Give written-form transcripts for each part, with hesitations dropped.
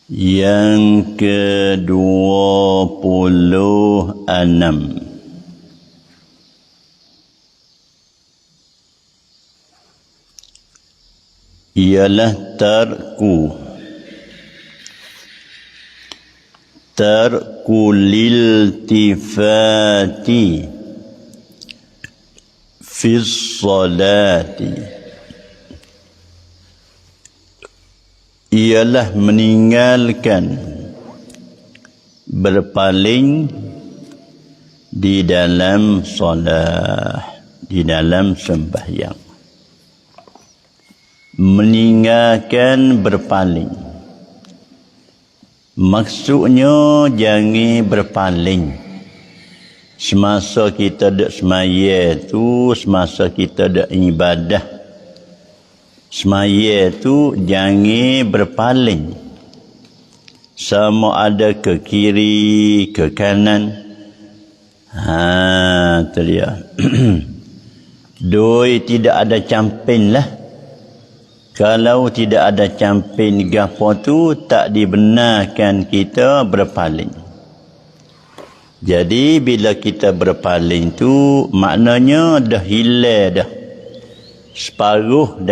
Yang ke-26 ialah tarkul iltifati fi sholati, ialah meninggalkan berpaling di dalam solat, di dalam sembahyang. Meninggalkan berpaling, maksudnya jangan berpaling semasa kita dak semaya tu, semasa kita dak ibadah semaya tu, jangan berpaling sama ada ke kiri ke kanan. Tu dia. Doi tidak ada campin lah. Kalau tidak ada campin gapo tu, tak dibenarkan kita berpaling. Jadi bila kita berpaling tu, maknanya dah hilang dah separuh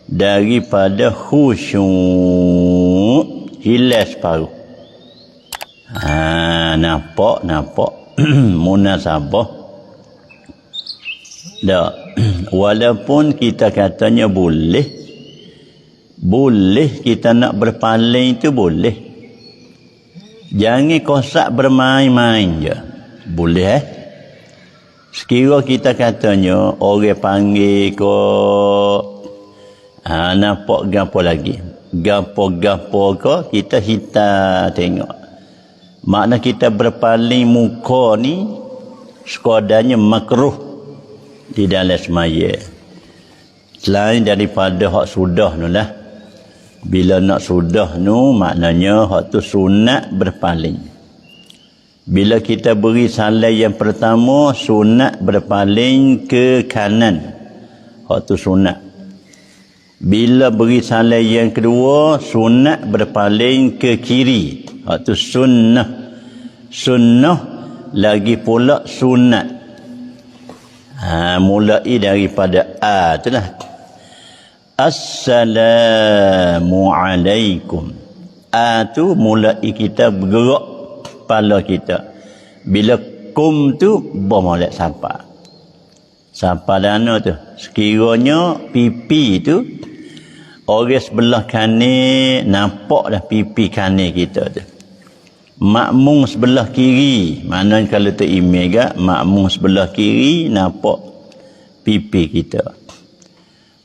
daripada khusyuk, hilang separuh. Nampak munasabah. Dah, walaupun kita katanya boleh kita nak berpaling tu boleh. Jangan kosak bermain-main je. Boleh sekira kita katanya orang panggil ko nampak gapo lagi. Gapo-gapo ko kita hitam tengok. Makna kita berpaling muka ni sekadarnya makruh di dalam semaya. Selain daripada hak sudah nu lah. Bila nak sudah nu, maknanya hak tu sunat berpaling. Bila kita beri salam yang pertama, sunat berpaling ke kanan. Hak tu sunat. Bila beri salam yang kedua, sunat berpaling ke kiri. Hak tu sunnah. Sunnah lagi pula sunat. Mulai daripada itulah. Assalamualaikum. Tu mulai kita bergerak kepala kita. Bila kum tu bermolek sapa. Sapa dana tu. Sekiranya pipi tu orang sebelah kanan nampak dah pipi kanan kita tu. Makmum sebelah kiri, maknanya kalau terimej gak makmum sebelah kiri nampak pipi kita.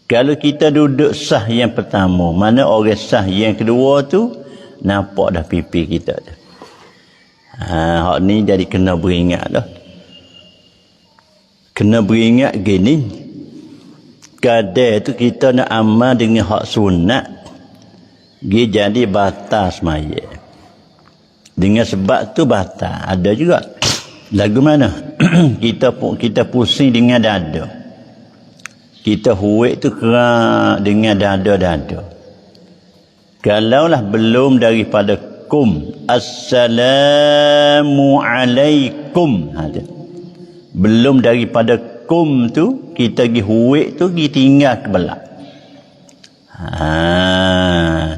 Kalau kita duduk sah yang pertama, mana orang sah yang kedua tu nampak dah pipi kita tu. Hak ni jadi kena beringat dah. Kena beringat gini. Kadang tu kita nak amal dengan hak sunat, jadi batas semaya. Dengan sebab tu batal. Ada juga lagu mana kita pusing dengan dada. Kita huik tu kerak dengan dada. Kalaulah belum daripada kum, assalamualaikum, belum daripada kum tu, kita pergi huik tu pergi tinggal ke belak.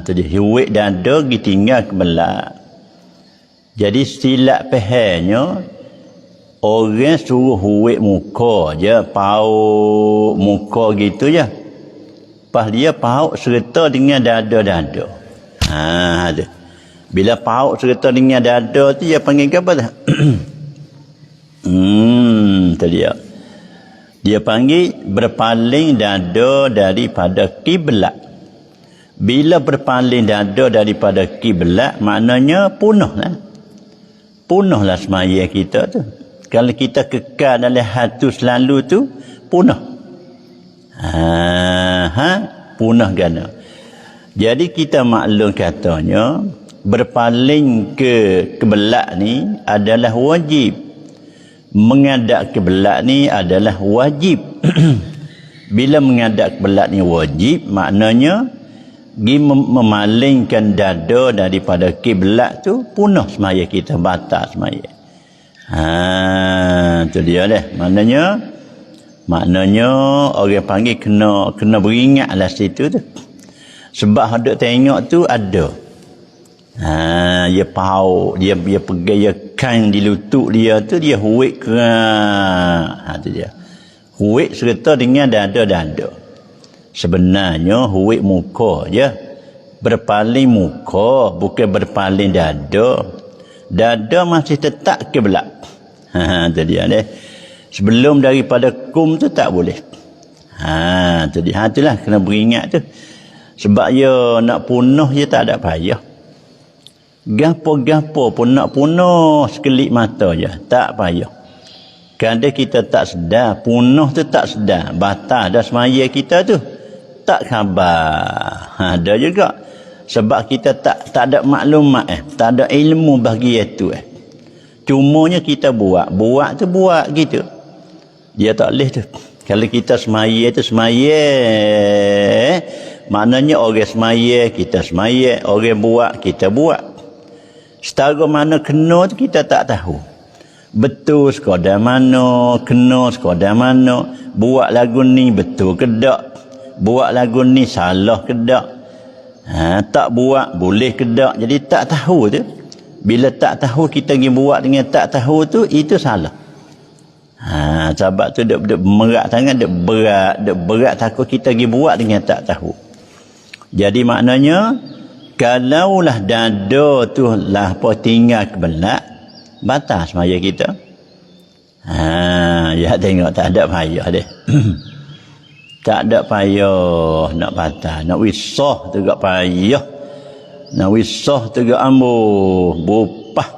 Tu dia huik dada pergi tinggal ke belak. Jadi silap pahamnya, orang suruh huik muka je, pauk muka gitu je. Pas dia pauk serta dengan dada-dada. Bila pauk serta dengan dada tu, dia panggil apa dah? Tu dia. Dia panggil berpaling dada daripada kiblat. Bila berpaling dada daripada kiblat, maknanya punahlah. Punahlah semaya kita tu. Kalau kita kekal dalam hati selalu tu, punah. Punah gana. Jadi kita maklum katanya, berpaling ke kiblat ni adalah wajib. Menghadap kiblat ni adalah wajib. Bila menghadap kiblat ni wajib, maknanya memalingkan dada daripada kiblat tu, punah semaya kita, batal semaya. Tu dia dah. Maknanya orang panggil kena beringatlah situ tu. Sebab hendak tengok tu ada. Dia pauk, dia pegang, dia kain di lutut dia tu, dia huik kerak. Tu dia. Huik serta dengan dada-dada. Sebenarnya huik muka je. Berpaling muka, bukan berpaling dada. Dada masih tetap kiblat. Tu dia deh. Sebelum daripada kum tu tak boleh. Tu dia. Itulah kena beringat tu. Sebab dia nak punah dia tak ada payah. Gapo-gapo pun nak punah sekelip mata je, tak payah. Kadang kita tak sedar, punah tu tak sedar, batal dah semaya kita tu. Tak khabar. Ada juga. Sebab kita tak ada maklumat tak ada ilmu bagi itu Cumanya kita buat tu buat gitu. Dia tak boleh tu. Kalau kita semaya tu semaya, maknanya orang semaya, kita semaya. Orang buat, kita buat. Setara mana kena tu kita tak tahu. Betul sekadar mana, kena sekadar mana. Buat lagu ni betul ke tak? Buat lagu ni salah ke tak? Tak buat boleh ke tak? Jadi tak tahu tu. Bila tak tahu kita pergi buat dengan tak tahu tu, itu salah. Sebab tu dia merat sangat, dia berat takut kita pergi buat dengan tak tahu. Jadi maknanya kalaulah dada tu lah tinggal kebelat, batal semaya kita. Ya tengok tak ada payah deh. Tak ada payah nak batal, nak wisah tu gak payah. Nak wisah tu gak ambo, bopah.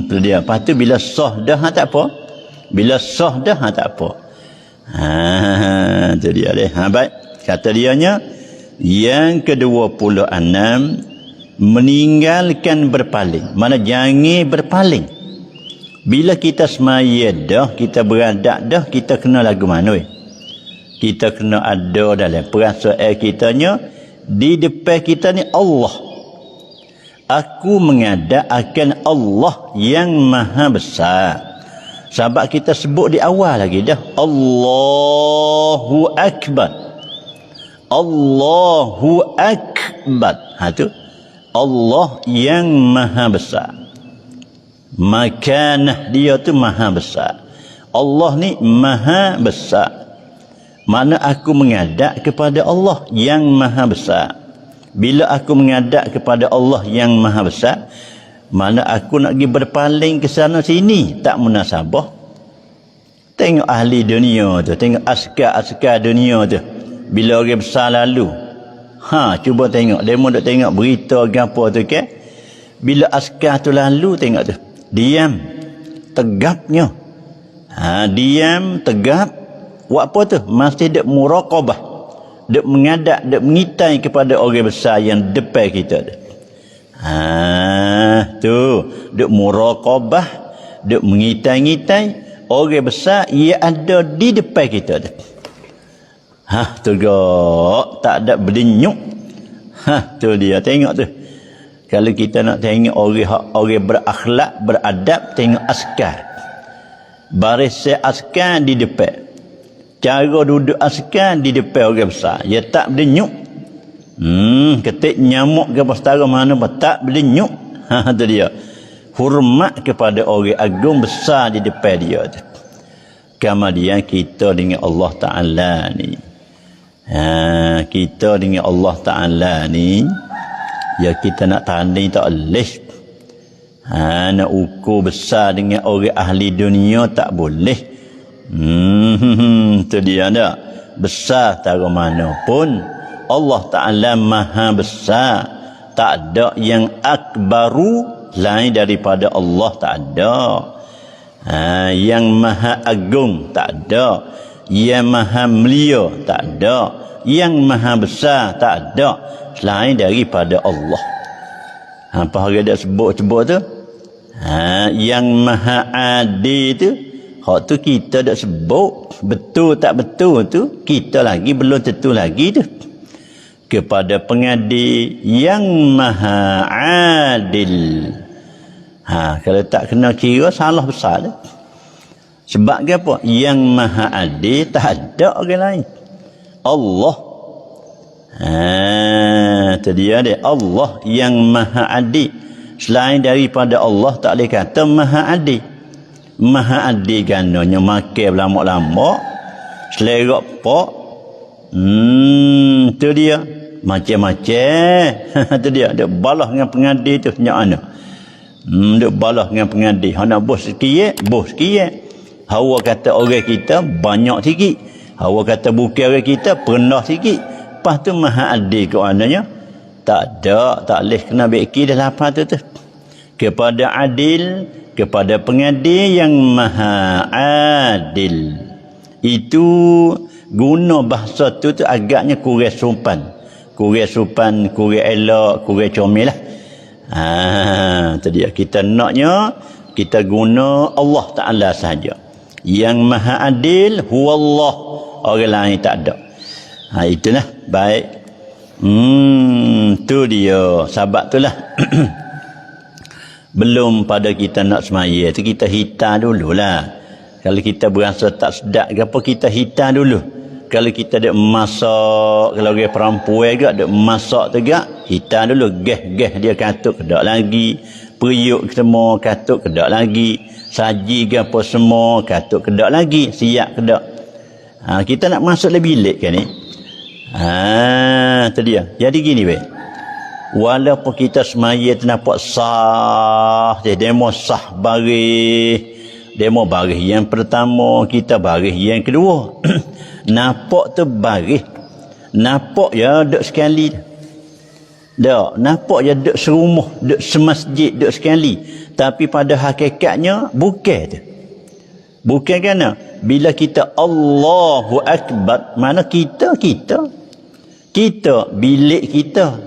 Tu dia. Lepas tu bila sah dah tak apa. Bila sah dah tak apa. Tu dia deh. Baik. Kata dianya, yang ke-26, meninggalkan berpaling. Mana jangan berpaling. Bila kita semaya dah, kita beradab dah, kita kena lagu mana? Kita kena ada dalam perasaan kitanya, di depan kita ni Allah. Aku menghadap akan Allah yang maha besar. Sebab kita sebut di awal lagi dah. Allahu Akbar. Allahu Akbar. Tu. Allah yang maha besar. Makanah dia tu maha besar. Allah ni maha besar. Mana aku menghadap kepada Allah yang maha besar. Bila aku menghadap kepada Allah yang maha besar, mana aku nak pergi berpaling ke sana sini, tak munasabah. Tengok ahli dunia tu, tengok askar dunia tu. Bila orang besar lalu, cuba tengok, demo duk tengok berita gapo tu ke. Bila askar tu lalu, tengok tu, diam, tegapnya. Diam, tegap. Buat apa tu? Masih duk muraqabah. Duk mengadap, duk mengitai kepada orang besar yang depan kita tu. Tu, duk muraqabah, duk mengitai-ngitai orang besar ia ada di depan kita tu. Tu gak tak ada berdenyuk. Tu dia, tengok tu. Kalau kita nak tengok orang berakhlak, beradab, tengok askar. Barisan askar di depan. Cara duduk askar di depan orang besar. Ia tak berdenyuk. Ketik nyamuk ke setara mana pun tak berdenyuk. Tu dia. Hormat kepada orang agung besar di depan dia tu. Kemudian kita dengan Allah Ta'ala ni. Kita dengan Allah Ta'ala ni. Ya kita nak tanding tak boleh. Nak ukur besar dengan orang ahli dunia tak boleh. Tu dia dah. Besar taruh mana pun. Allah Ta'ala maha besar. Tak ada yang akbaru lain daripada Allah, tak ada. Yang maha agung, tak ada. Yang maha mulia, tak ada. Yang maha besar, tak ada. Selain daripada Allah. Apa orang dah sebut tu? Yang maha adil tu, hak tu kita dah sebut. Betul tak betul tu, kita lagi belum tentu lagi tu. kepada pengadil yang maha adil. Kalau tak kena kira salah besar dah. Sebab apa? Yang maha adil tak ada orang lain. Allah. Itu dia dia. Allah yang maha adil. Selain daripada Allah tak boleh kata maha adil. Maha adil gananya makan lama-lama selerak pok. Tu dia. Macam-macam. Tu dia. Dia balas dengan pengadil tu. Nyakana. Dia balas dengan pengadil. Nak bos sikit, bos sikit. Hawa kata orang kita banyak sikit. Hawa kata bukan orang kita pernah sikit. Lepas tu maha adil ke maknanya? Tak ada. Tak boleh kena beki dah lapar tu. Kepada adil, kepada pengadil yang maha adil. Itu guna bahasa tu agaknya kurang sopan. Kurang sopan, kurang elok, kurang comel lah. Itu dia. Kita naknya, kita guna Allah Ta'ala sahaja. Yang maha adil, huwallah. Orang lain tak ada. Itulah. Baik. Tu dia. Sebab itulah. Belum pada kita nak semaya tu kita hitam dululah. Kalau kita berasa tak sedap ke apa, kita hitam dulu. Kalau kita ada masak, kalau orang perempuan juga ada masak tu juga, hitam dulu. Gas dia katuk kedak lagi. Periuk semua katuk kedak lagi. Saji ke apa semua katuk kedak lagi. Siap kedak. Kita nak masuk le bilik kan ni. Tu dia. Jadi gini weh. Walaupun kita semaya tu nampak sah, demo sah baris. Demo baris yang pertama, kita baris yang kedua. Nampak tu baris. Nampak ya duk sekali. Tak, nampak ya duk serumah, duk semasjid, duk sekali. Tapi pada hakikatnya bukan tu. Bukan kerana bila kita Allahu Akbar, mana kita bilik kita.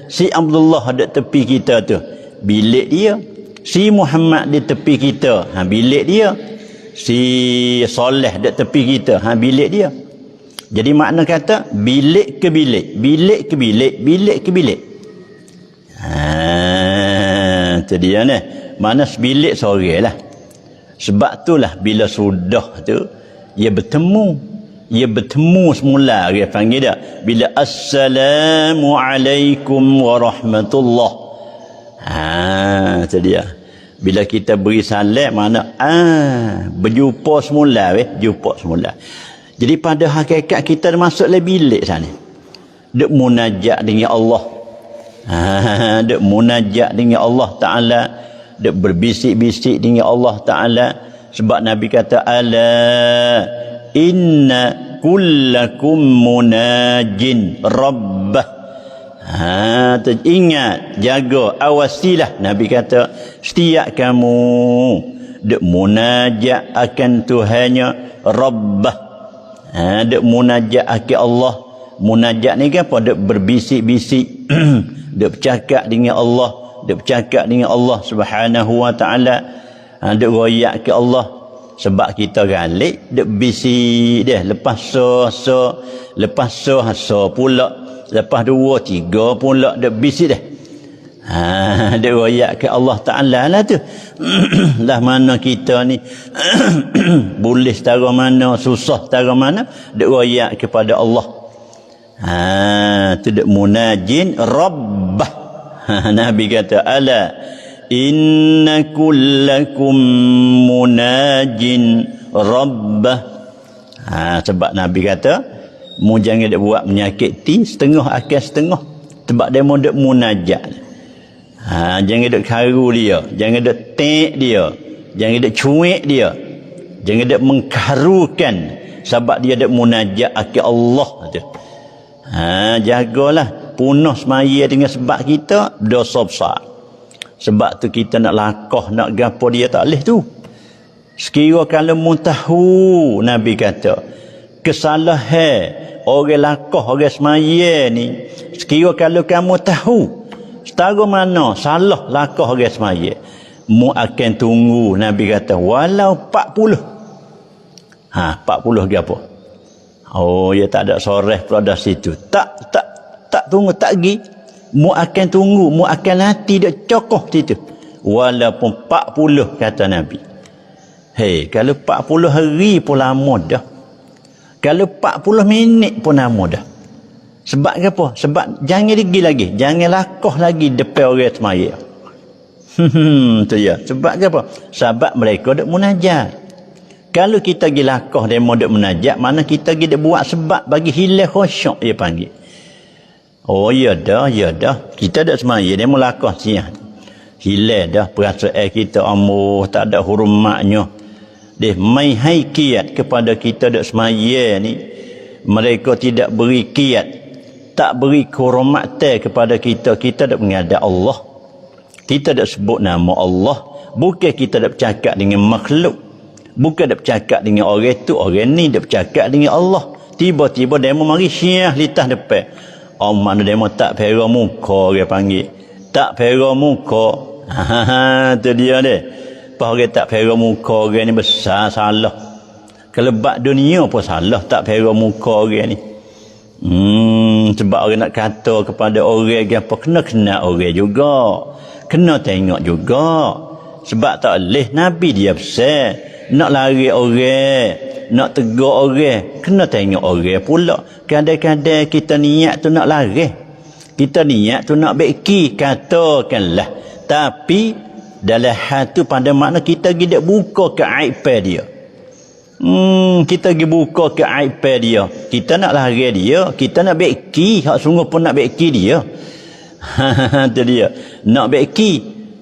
Si Abdullah ada tepi kita tu, bilik dia. Si Muhammad di tepi kita, bilik dia. Si Soleh di tepi kita, bilik dia. Jadi makna kata bilik ke bilik, bilik ke bilik, bilik ke bilik. Itu dia ni. Mana sebilik seorang lah. Sebab itulah bila sudah tu ia bertemu semula dia panggil dia. Bila Assalamualaikum warahmatullah. Itu dia. Bila kita beri salam mana berjumpa semula jumpa semula. Jadi pada hakikat kita masuk le bilik sana. Duk munajat dengan Allah. Duk munajat dengan Allah Taala, duk berbisik-bisik dengan Allah Taala. Sebab Nabi kata ala inna kullakum munajin rabbah. Ingat, jaga, awasilah. Nabi kata setiap kamu duk munajat akan Tuhannya rabbah. Duk munajat akan Allah. Munajat ni kan apa? Duk berbisik-bisik. Duk bercakap dengan Allah. Duk bercakap dengan Allah Subhanahu wa ta'ala. Duk royak ke Allah. Sebab kita galik duk bisik dia. Lepas lepas pula. Lepas 2, 3 pula duk bisik dah. Duk royak ke Allah Ta'ala lah tu. Lah mana kita ni boleh setara mana, susah setara mana, duk royak kepada Allah. Tu duk munajin rabbah. Nabi kata ala inna kullakum munajin rabbah. Sebab Nabi kata mu jangan duk buat menyakiti setengah akan setengah. Sebab dia mau duk munajat. Jangan duk karu dia, jangan duk tek dia, jangan duk cuek dia, jangan duk mengkarukan. Sebab dia duk munajat akan Allah tu. Jagalah punah semaya dengan sebab kita dosa besar. Sebab tu kita nak lakah, nak gapo dia tak boleh tu. Sekira kalau mu tahu, Nabi kata kesalahan orang lakah, orang semaya ni, sekira kalau kamu tahu setara mana salah lakah orang semaya, mu akan tunggu. Nabi kata walau 40. 40 ke apa? Oh, ya tak ada soreh pula dah situ. Tak tunggu, tak pergi. Mu akan tunggu, mu akan hati dak cokoh situ. Walaupun 40 kata Nabi. Hei, kalau 40 hari pun lama dah. Kalau 40 minit pun lama dah. Sebab apa? Sebab jangan pergi lagi. Jangan lakoh lagi depan orang semaya. Tu ya. Sebab apa? Sebab mereka duk munajat. Kalau kita pergi lakoh demo duk munajat, mana kita pergi duk buat sebab bagi hilang khusyuk dia panggil. Oh ya dah. Kita duk semaya demo lakoh siang. Hilang dah perasaan kita amuh, tak ada hormatnya. Dia mai hai kiat kepada kita duk semaya ni. Mereka tidak beri kiat, tak beri kehormatan kepada kita. Kita dak menghadap Allah. Kita dak sebut nama Allah. Bukan kita dak bercakap dengan makhluk. Bukan dak bercakap dengan orang tu, orang ni dak bercakap dengan Allah. Tiba-tiba demo mari syiah litah depan. Mana demo tak pera muka orang panggil. Tak pera muka. Tu dia dia. Apa orang tak pera muka orang ni besar salah. Kelebat dunia pun salah tak pera muka orang ni. Sebab orang nak kata kepada orang apa, kena kenal orang juga. Kena tengok juga. Sebab tak boleh Nabi dia besar. Nak lari orang, nak tegur orang, kena tengok orang pula. Kadang-kadang kita niat tu nak lari. Kita niat tu nak beki, katakanlah. Tapi dalam hal tu pada makna kita pergi buka keaiban dia. Kita pergi buka keaiban dia. Kita nak lari dia, kita nak beki, hak sungguh pun nak beki dia. Itu dia. Nak beki,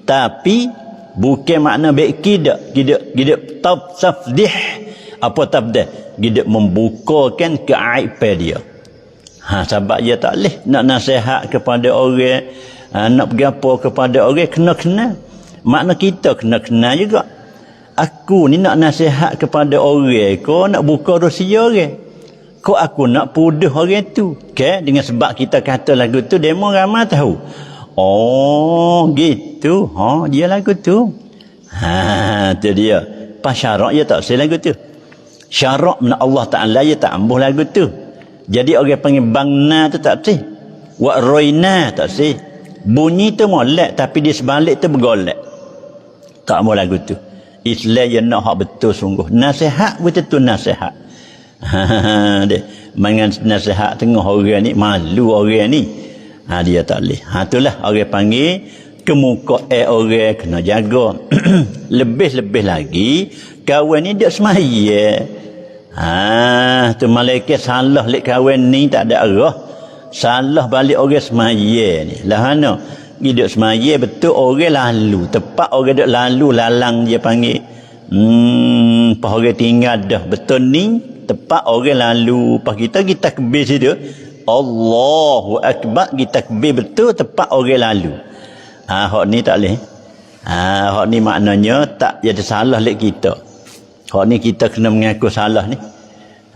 tapi bukan makna beki dak. Gidak tafdih. Apa tafdih? Gidak membukakan keaiban dia. Sebab dia tak boleh nak nasihat kepada orang, nak bergapo kepada orang kena kenal. Makna kita kena kenal juga. Aku ni nak nasihat kepada orang, kau nak buka rahsia orang. Kau aku nak puduh orang tu. Okay? Dengan sebab kita kata lagu tu, demo ramai tahu. Oh, gitu. Dia lagu tu. Tu dia. Pas syarak dia tak say lagu tu. Syarak mana Allah Ta'ala dia tak ambuh lagu tu. Jadi orang panggil bangna tu tak say. Wa roina tak say. Bunyi tu molek tapi di sebalik tu bergolek. Tak mau lagu tu. Islam yang nak hak betul sungguh. Nasihat betul nasihat. Mangan nasihat tengah orang ni, malu orang ni. Dia tak boleh. Itulah orang panggil kemuka orang kena jaga. Lebih-lebih lagi kawan ni dak semaya. Tu malaikat salah lek kawan ni tak ada arah. Salah balik orang semaya ni. Lah mana? Hidup semaya betul orang lalu. Tepat orang duk lalu lalang dia panggil. Pas orang tinggal dah. Betul ni tepat orang lalu. Pas kita takbir situ. Allahu Akbar kita takbir betul tepat orang lalu. Hak ni tak boleh. Hak ni maknanya tak ada salah lek kita. Hak ni kita kena mengaku salah ni.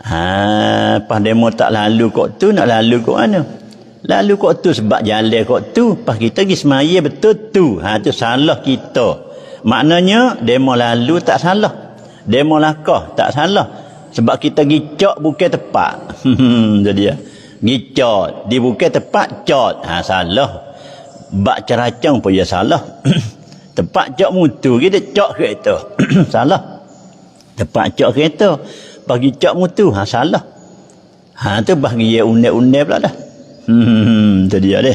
Pas demo tak lalu kok tu nak lalu kok mana? Lalu kok tu sebab jalan kok tu. Pas kita pergi semaya betul tu. Tu salah kita. Maknanya demo lalu tak salah. Demo lakah tak salah. Sebab kita gicok bukan tepat. Jadi dia. Gicok. Dia bukan tepat cot. Salah. Bak ceracang pun ya salah. Tepat cok mutu. Kita cok kereta. Salah. Tepat cok kereta. Bagi cok mutu. Salah. Tu bagi undai-undai pula dah. Itu dia deh.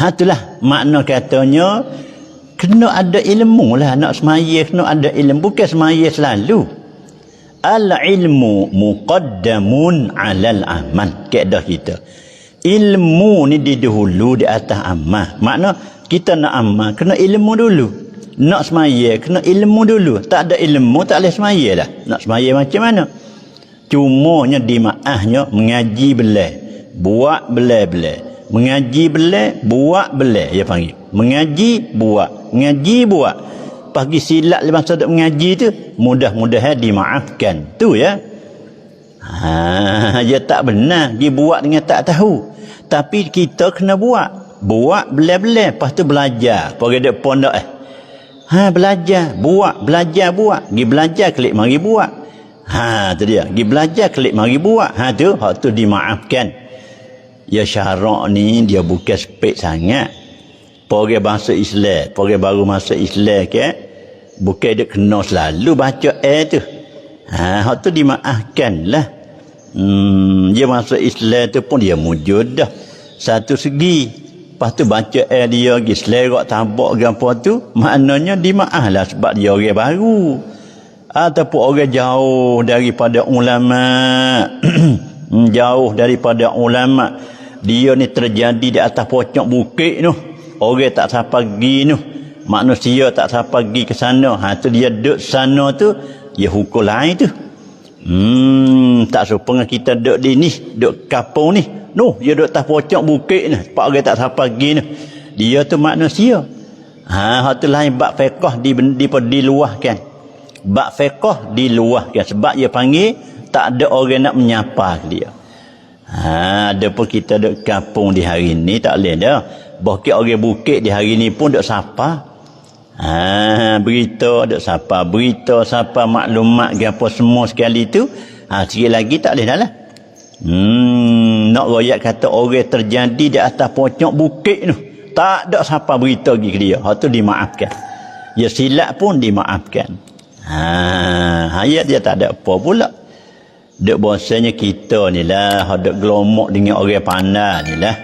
Itulah makna katanya kena ada ilmu lah nak semaya, kena ada ilmu, bukan semaya selalu. Al ilmu muqaddamun 'alal amal. Kaedah kita. Ilmu ni didahulu di atas amal. Makna kita nak amal kena ilmu dulu. Nak semaya kena ilmu dulu. Tak ada ilmu tak boleh semaya dah. Nak semaya macam mana? Cumanya di maahnya mengaji belai. Buat belai-belai. Mengaji belai, buat belai. Dia panggil. Mengaji, buat. Mengaji, buat. Pagi silat lepas tu mengaji tu, mudah-mudahan dimaafkan. Tu ya. Dia tak benar. Dia buat dengan tak tahu. Tapi kita kena buat. Buat belai-belai. Lepas tu belajar. Pergi dek pondok belajar. Buat. Belajar, buat. Dia belajar, klik mari buat. Tu dia. Pergi belajar klik mari buat. Tu hak tu dimaafkan. Ya syarak ni dia bukan spek sangat. Orang bahasa Islam, orang baru masuk Islam ke, bukan dia kena selalu baca tu. Hak tu dimaafkan lah. Dia masuk Islam tu pun dia mujud dah. Satu segi. Lepas tu baca dia pergi selerak tabak ke apa tu, maknanya dimaaf lah sebab dia orang baru. Ataupun orang jauh daripada ulama. Jauh daripada ulama. Dia ni terjadi di atas pocok bukit tu. Orang tak siapa pergi tu. Manusia tak siapa pergi ke sana. Tu dia duduk sana tu, dia hukum lain tu. Tak serupa dengan kita duduk di ni, duduk kampung ni. Dia duduk atas pocok bukit ni. Sebab orang tak siapa pergi ni. Dia tu manusia. Hak tu lain bab fiqh diluahkan. Bab fiqh diluahkan. Sebab dia panggil tak ada orang nak menyapa dia. Ada pun kita duduk kampung di hari ni tak boleh dah. Bahkan orang bukit di hari ni pun duduk sapa. Berita duduk sapa. Berita sapa maklumat ke apa semua sekali tu. Sikit lagi tak boleh dah lah. Nak royak kata orang terjadi di atas pocok bukit tu. Tak ada siapa berita pergi ke dia. Hak tu dimaafkan. Ya silap pun dimaafkan. Ayat dia tak ada apa pula. Duk bahasanya kita ni lah, duk gelomok dengan orang pandai ni lah.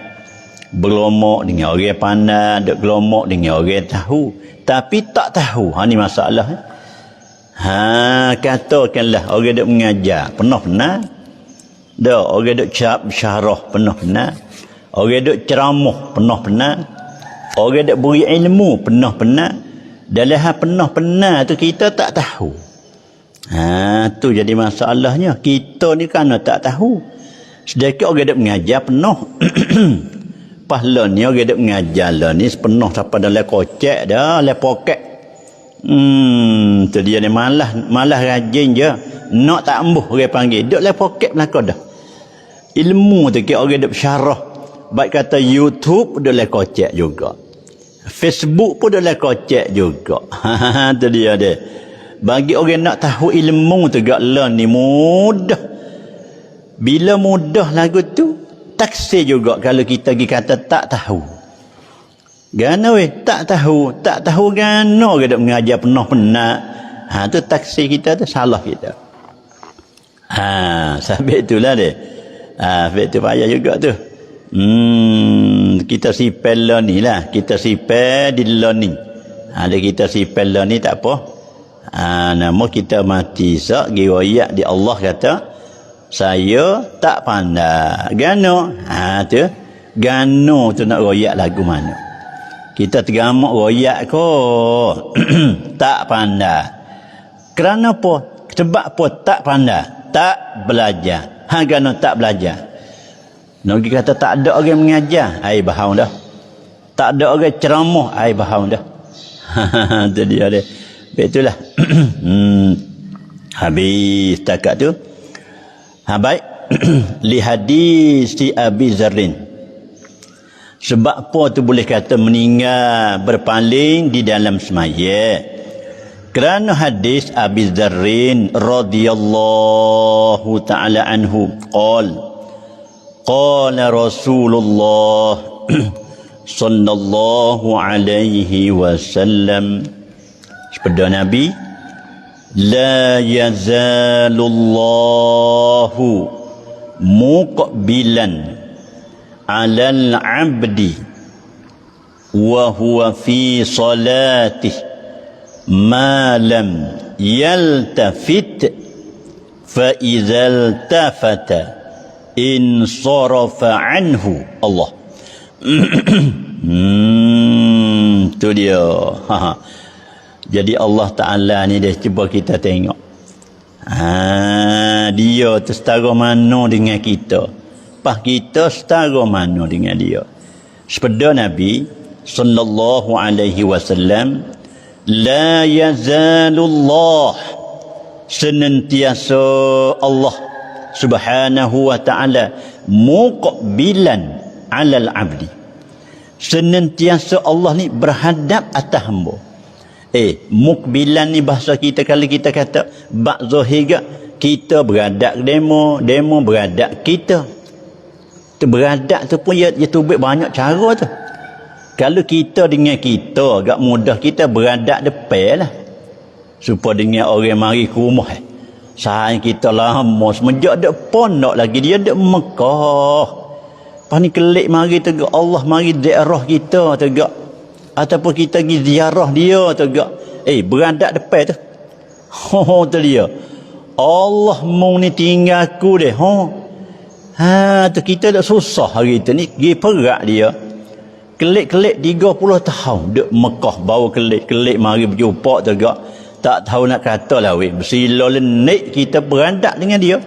Bergelomok dengan orang pandai, duk gelomok dengan orang tahu. Tapi tak tahu. Ni masalah. Katakanlah orang duk mengajar, pernah. Dah, orang duk syarah, pernah. Orang duk ceramah, pernah. Orang duk beri ilmu, pernah. Dalam hal pernah tu kita tak tahu. Tu jadi masalahnya. Kita ni kan tak tahu. Sedikit orang duk mengajar penuh. Pahla ni orang duk mengajar lah ni sepenuh sampai dalam kocek dah, dalam poket. Tu dia ni malah rajin je. Nak tak embuh orang panggil. Duk dalam poket belakang dah. Ilmu tu ke orang duk syarah. Baik kata YouTube duk dalam kocek juga. Facebook pun dalam kocek juga. Tu dia dia. Bagi orang nak tahu ilmu tu gak lah ni mudah. Bila mudah lagu tu, taksir juga kalau kita pergi kata tak tahu. Gana tak tahu gana ke dak mengajar pernah. Tu taksir kita tu salah kita. Sampai itulah dia. Sampai tu payah juga tu. Kita sipel lah ni lah. Kita sipel di learning. Ada kita sipel lah ni tak apa. Nama kita mati sak giroyak di Allah kata saya tak pandai. Gano? Tu. Gano tu nak royak lagu mana? Kita tergamak royak ko. Tak pandai. Kerana apa? Sebab apa tak pandai? Tak belajar. Gano tak belajar. Nak kata tak ada orang mengajar, ai bahau dah. Tak ada orang ceramah, ai bahau dah. Tu dia dia. Itulah. Habis takat tu. Baik. Li hadis si Abi Zarrin. Sebab apa tu boleh kata meninggal berpaling di dalam semaya. Kerana hadis Abi Zarrin radhiyallahu taala anhu qala Rasulullah sallallahu alaihi wasallam, sabda Nabi, la yazalullahu muqbilan 'alal 'abdi wa huwa fi salatihi ma lam yaltafit fa idzal tafata in sarafa anhu Allah. Tu dia. Jadi Allah Ta'ala ni dia cuba kita tengok. Dia tu setara mana dengan kita. Pas kita setara mana dengan dia. Sepeda Nabi sallallahu alaihi wasallam, la yazalullah, senantiasa Allah Subhanahu wa ta'ala muqbilan 'alal 'abdi, senantiasa Allah ni berhadap atas hamba. Muqbilan ni bahasa kita kalau kita kata bak zahir Kita beradab demo, demo beradab kita. Tu beradab tu pun dia tubik banyak cara tu. Kalau kita dengan kita agak mudah, kita beradab depan lah. Supaya dengan orang mari ke rumah. Sayang kita lama semenjak dek pondok lagi dia dek Mekah. Pani kelik mari tegak Allah mari daerah kita tegak. Ataupun kita pergi ziarah dia tegak. Beradab depan tu. Tu dia. Allah mau ni tinggal aku deh. Tu kita dah susah hari tu ni. Pergi perak dia. Kelik-kelik 30 tahun. Dek Mekah bawa kelik-kelik mari berjumpa tegak. Tak tahu nak kata lah weh. Bersila lenik kita beradab dengan dia.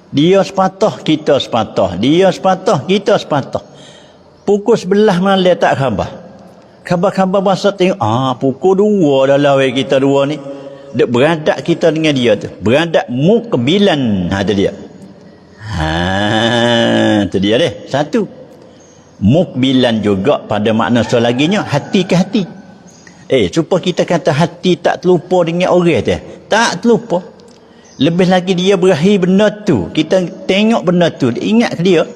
Dia sepatah, kita sepatah. Dia sepatah, kita sepatah. Pukul 11 malam tak khabar. Khabar-khabar bahasa tengok. Pukul 2 dah lah weh kita dua ni. Dek beradab kita dengan dia tu. Beradab mukbilan. Tu dia. Tu dia deh. Satu. Mukbilan juga pada makna selaginya hati ke hati. Supaya kita kata hati tak terlupa dengan orang tu. Tak terlupa. Lebih lagi dia berakhir benda tu. Kita tengok benda tu. Dia ingat ke dia.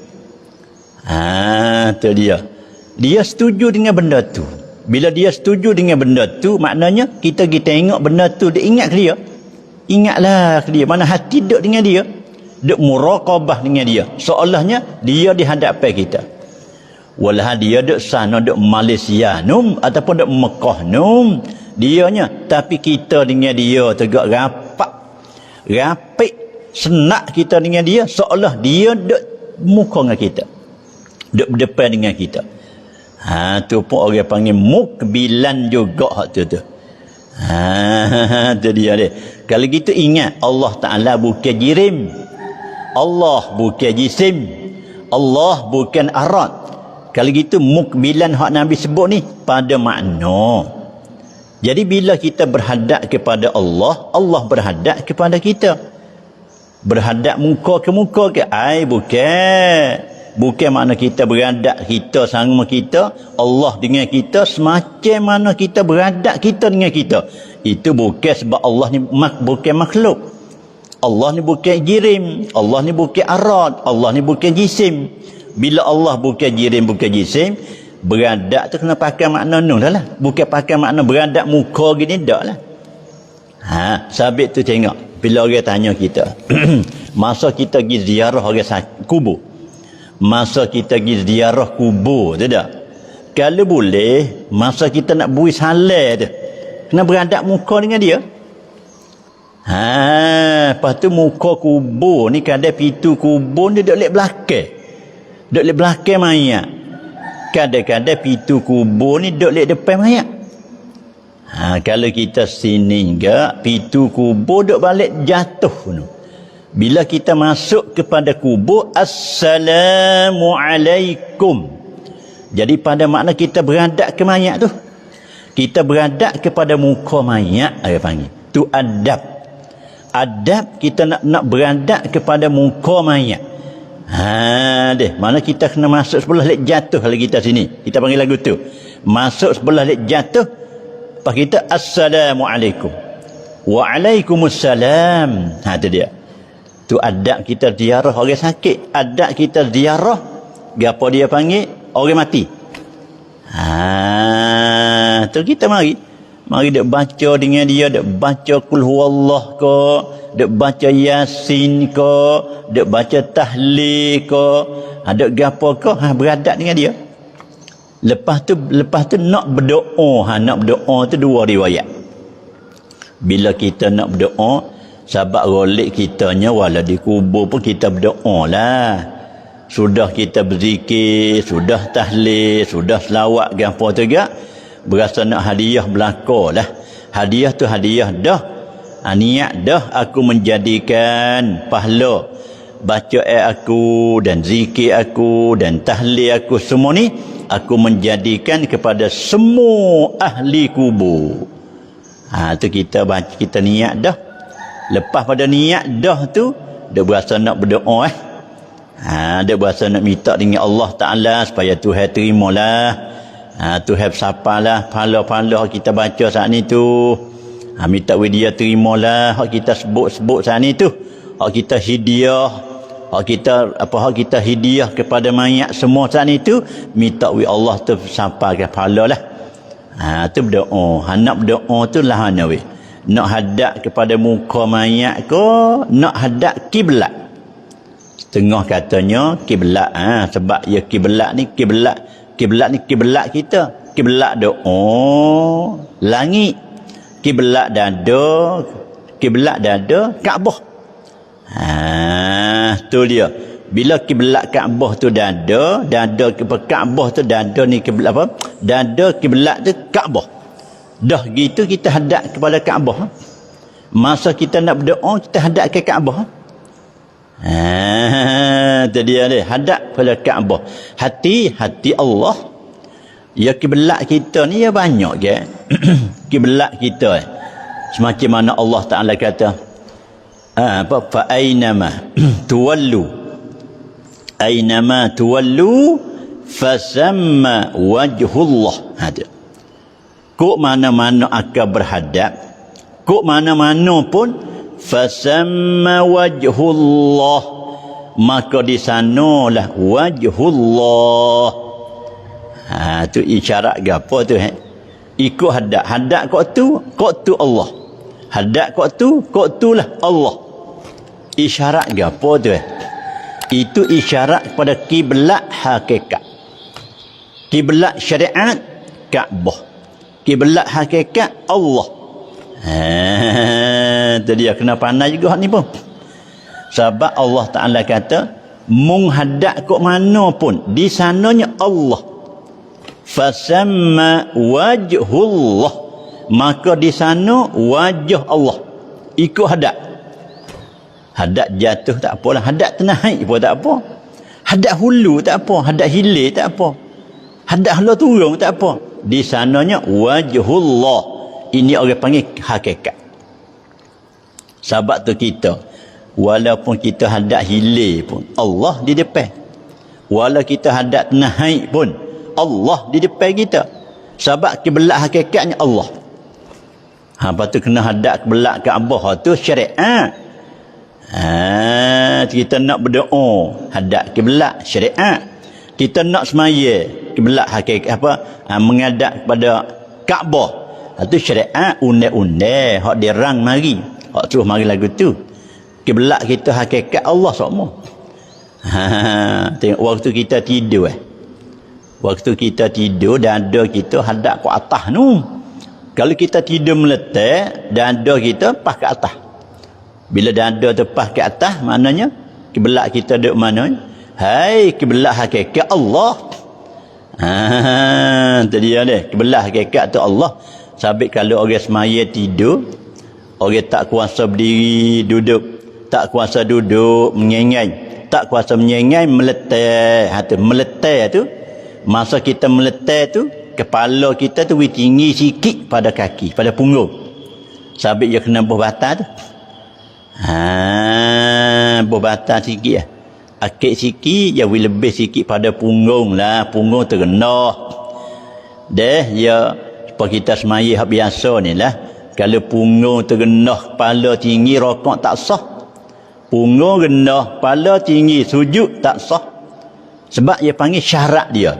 Tu dia. Dia setuju dengan benda tu. Bila dia setuju dengan benda tu, maknanya kita pergi tengok benda tu, dia ingat ke dia. Ingatlah ke dia. Mana hati duduk dengan dia. Duduk muraqabah dengan dia. Seolahnya dia di hadapan kita. Walah dia duduk sana, duduk Malaysia num, ataupun duduk Mekah num. Dianya. Tapi kita dengan dia tegak rapat. Rapik. Senak kita dengan dia. Seolah dia duduk muka dengan kita. Duduk berdepan dengan kita. Tu pun orang panggil mukbilan juga hak tu. Tu dia dia. Kalau gitu ingat Allah Ta'ala bukan jirim. Allah bukan jisim. Allah bukan arad. Kalau gitu mukbilan hak Nabi sebut ni pada makna. Jadi bila kita berhadap kepada Allah, Allah berhadap kepada kita. Berhadap muka ke muka ke? Bukan. Bukan makna kita beradab kita sama kita, Allah dengan kita semacam mana kita beradab kita dengan kita. Itu bukan sebab Allah ni bukan makhluk. Allah ni bukan jirim, Allah ni bukan arad, Allah ni bukan jisim. Bila Allah bukan jirim, bukan jisim, beradab tu kena pakai makna nu dah lah. Bukan pakai makna beradab muka gini dak lah. Sabit tu tengok. Bila orang tanya kita, masa kita pergi ziarah orang kubur. Masa kita pergi ziarah kubur tu tak? Kalau boleh, masa kita nak bui salat tu, kena beradab muka dengan dia. Lepas tu muka kubur ni kadang pintu kubur ni duduk lek belakang. Duduk lek belakang mayat. Kadang-kadang pintu kubur ni duduk lek depan mayat. Kalau kita sini enggak, pintu kubur duduk balik jatuh tu. Bila kita masuk kepada kubur, Assalamualaikum. Jadi pada makna kita beradab ke mayat tu. Kita beradab kepada muka mayat, dia panggil. Tu adab. Adab kita nak beradab kepada muka mayat. Mana kita kena masuk sebelah lek jatuh kalau kita sini. Kita panggil lagu tu. Masuk sebelah lek jatuh. Lepas kita Assalamualaikum. Waalaikumsalam. Tu dia. Tu adab kita ziarah orang sakit. Adab kita ziarah, apa dia panggil? Orang mati. Tu kita mari dek baca dengan dia, dek baca kul huwallah ke, dek baca yasin ke, dek baca tahlil ke, dek gapo ke, beradab dengan dia. Lepas tu nak berdoa, nak berdoa tu dua riwayat. Bila kita nak berdoa, sahabat rolik kitanya wala di kubur pun kita berdoa lah. Sudah kita berzikir, sudah tahlil, sudah selawat ke apa tu gak, berasa nak hadiah belaka lah. Hadiah tu hadiah dah. Niat dah aku menjadikan pahala baca aku dan zikir aku dan tahlil aku semua ni aku menjadikan kepada semua ahli kubur. Tu kita baca, kita niat dah. Lepas pada niat dah tu, dia berasa nak berdoa dia berasa nak minta dengan Allah Ta'ala supaya Tuhan terimalah. Tuhan sapalah pahala-pahala kita baca saat ni tu. Minta dia terimalah hak kita sebut-sebut sana tu. Hak kita hadiah, hak kita hadiah kepada mayat semua sana tu, minta Allah tu sampaikan pahala lah. Tu berdoa. Nak berdoa tu lah we. Nak hadap kepada muka mayat ko, nak hadap kiblat. Setengah katanya kiblat. Sebab ya kiblat ni kiblat kita. Kiblat doa langit. Kiblat dada Kaabah. Tu dia. Bila kiblat Kaabah tu dada Kaabah tu dada ni kiblat apa? Dada kiblat tu Kaabah. Dah gitu kita hadap kepada Kaabah. Masa kita nak berdoa kita hadap ke Kaabah. Tu dia ni, hadap kepada Kaabah. Hati Allah. Ya kiblat kita ni ya banyak ke. Kiblat kita semacam mana Allah Taala kata fa aynama tuwallu fasamma wajhullah. Kok mana-mana akan berhadap, kok mana-mana pun fasamma wajhullah, maka di sanalah wajhullah. Tu isyarat gapo tu ikut hadap kok tu Allah. Hadap kok tu lah Allah. Isyarat gapo tu itu isyarat kepada kiblat hakikat. Kiblat syariat Kaabah. Kiblat hakikat Allah. Tu dia kena pandai juga ni pun. Sebab Allah Taala kata menghadap kok mana pun di sananya Allah. Fasamma wajhullah, maka di sana wajah Allah. Ikut hadap. Hadap jatuh tak apalah, hadap naik pun tak apa. Hadap hulu tak apa, hadap hilir tak apa. Hadap hala turun tak apa. Di sananya wajhullah. Ini orang panggil hakikat. Sebab tu kita walaupun kita hadap hilir pun Allah di depan. Walau kita hadap naik pun Allah di depan kita. Sebab kiblat hakikatnya Allah. Lepas tu kena hadap kiblat Kaabah tu syariat. Kita nak berdoa hadap kiblat syariat. Kita nak semaya kiblat hakikat menghadap kepada Kaabah. Itu syariat undang-undang hak dirang mari. Hak terus mari lagu tu. Kiblat kita hakikat Allah semua. Tengok waktu kita tidur Waktu kita tidur, dada kita hadap ke atas nu. Kalau kita tidur meletak, dada kita pas ke atas. Bila dada tu pas ke atas, maknanya kiblat kita duduk mana? Hai, kiblat hakikat Allah. Tadi dia kiblat hakikat tu Allah. Sabit kalau orang semaya tidur, orang tak kuasa berdiri, duduk, tak kuasa duduk, menyengai, tak kuasa menyengai, meletak. Meletak tu, masa kita meletak tu, kepala kita tu tinggi sikit pada kaki, pada punggung. Sabit dia kena buah batal tu. Buah batal sikit lah. Akik sikit, dia lebih sikit pada punggung lah. Punggung terendah. Ya, supaya kita semaya hak biasa ni lah. Kalau punggung terendah, kepala tinggi, rokok tak sah. Punggung rendah, kepala tinggi, sujud tak sah. Sebab dia panggil syarat dia.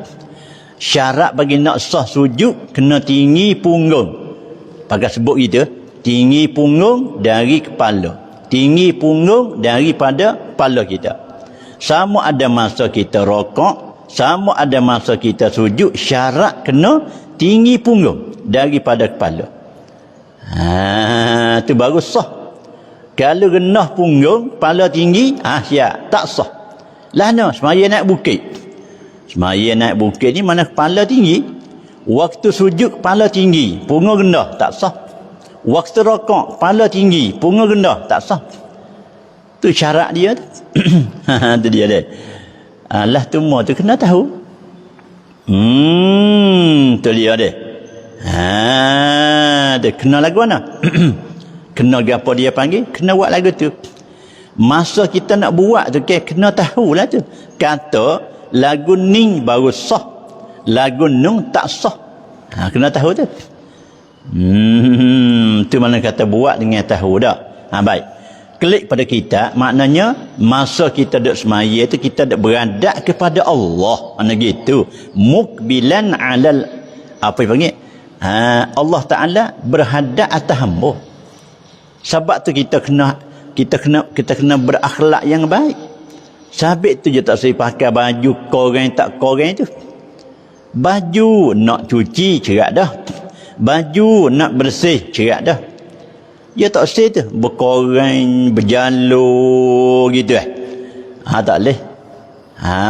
Syarat bagi nak sah sujud kena tinggi punggung. Pakai sebut kita, tinggi punggung dari kepala. Tinggi punggung daripada kepala kita. Sama ada masa kita rokok, sama ada masa kita sujud, syarat kena tinggi punggung daripada kepala. Tu baru sah. Kalau rendah punggung, kepala tinggi, siap, tak sah. Lah semaya naik bukit. Semaya naik bukit ni mana kepala tinggi. Waktu sujud kepala tinggi, punggung rendah, tak sah. Waktu rokok kepala tinggi, punggung rendah, tak sah. Tu syarat dia tu. Tu dia dia. Allah tu semua tu kena tahu. Tu dia dia. Dia kena lagu mana? Kena apa dia panggil? Kena buat lagu tu. Masa kita nak buat tu kena tahulah tu. Kata lagu ni baru sah, lagu nung tak sah. Kena tahu tu. Tu mana kata buat dengan tahu dah. Baik. Klik pada kita, maknanya masa kita duduk semaya tu kita duduk beradab kepada Allah. Mana gitu. Mukbilan alal, apa yang panggil? Allah Ta'ala berhadap atas hamba. Sebab tu kita kena berakhlak yang baik. Sabit tu je tak boleh pakai baju korang tak korang tu. Baju nak cuci cerak dah. Baju nak bersih cerak dah. Ya tak boleh tu berkorang, berjalur gitu tak boleh.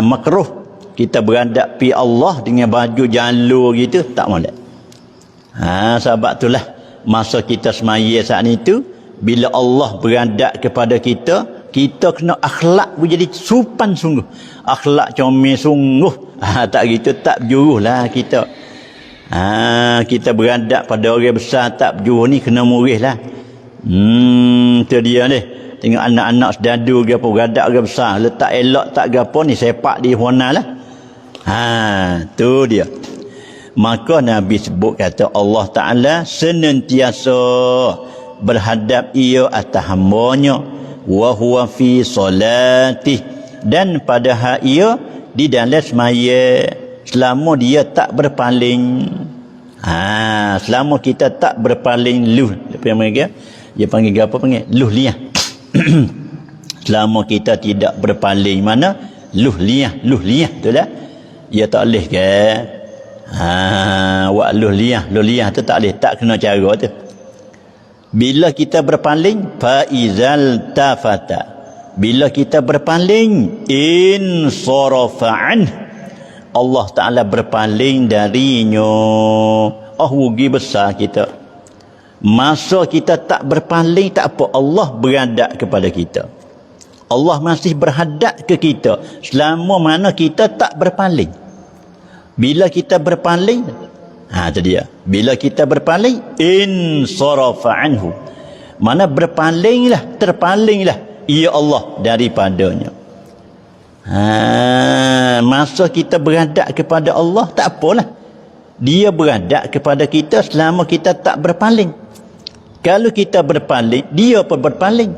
Makruh kita beradab pi Allah dengan baju jalur gitu, tak boleh. Sebab itulah masa kita semaya saat itu, bila Allah beradab kepada kita, kita kena akhlak menjadi supan sungguh. Akhlak comel sungguh. Tak gitu tak berjuruh lah kita. Kita beradab pada orang besar tak berjuruh ni kena murih lah. Tu dia ni. Tengok anak-anak sedadu ke apa beradab orang besar, letak elok tak gapo ni sepak di hona lah. Tu dia. Maka Nabi sebut kata Allah Ta'ala senantiasa berhadap ia atas hambanya, wa huwa fi solatih, dan pada hak ia di dalam semaya, selama dia tak berpaling. Selama kita tak berpaling luh, apa yang mereka dia panggil apa panggil luh liyah. Selama kita tidak berpaling, mana luh liyah tu dah dia tak boleh ke wa luh liyah tu tak boleh, tak kena cara tu. Bila kita berpaling, faizal tafata, bila kita berpaling, in sarafa'an, Allah Ta'ala berpaling darinya. Rugi besar kita. Masa kita tak berpaling tak apa, Allah beradab kepada kita. Allah masih berhadap ke kita selama mana kita tak berpaling. Bila kita berpaling, itu dia. Bila kita berpaling, in sarafa anhu, mana berpalinglah, terpalinglah ia Allah daripadanya. Masa kita beradab kepada Allah, tak apalah, dia beradab kepada kita selama kita tak berpaling. Kalau kita berpaling, dia pun berpaling.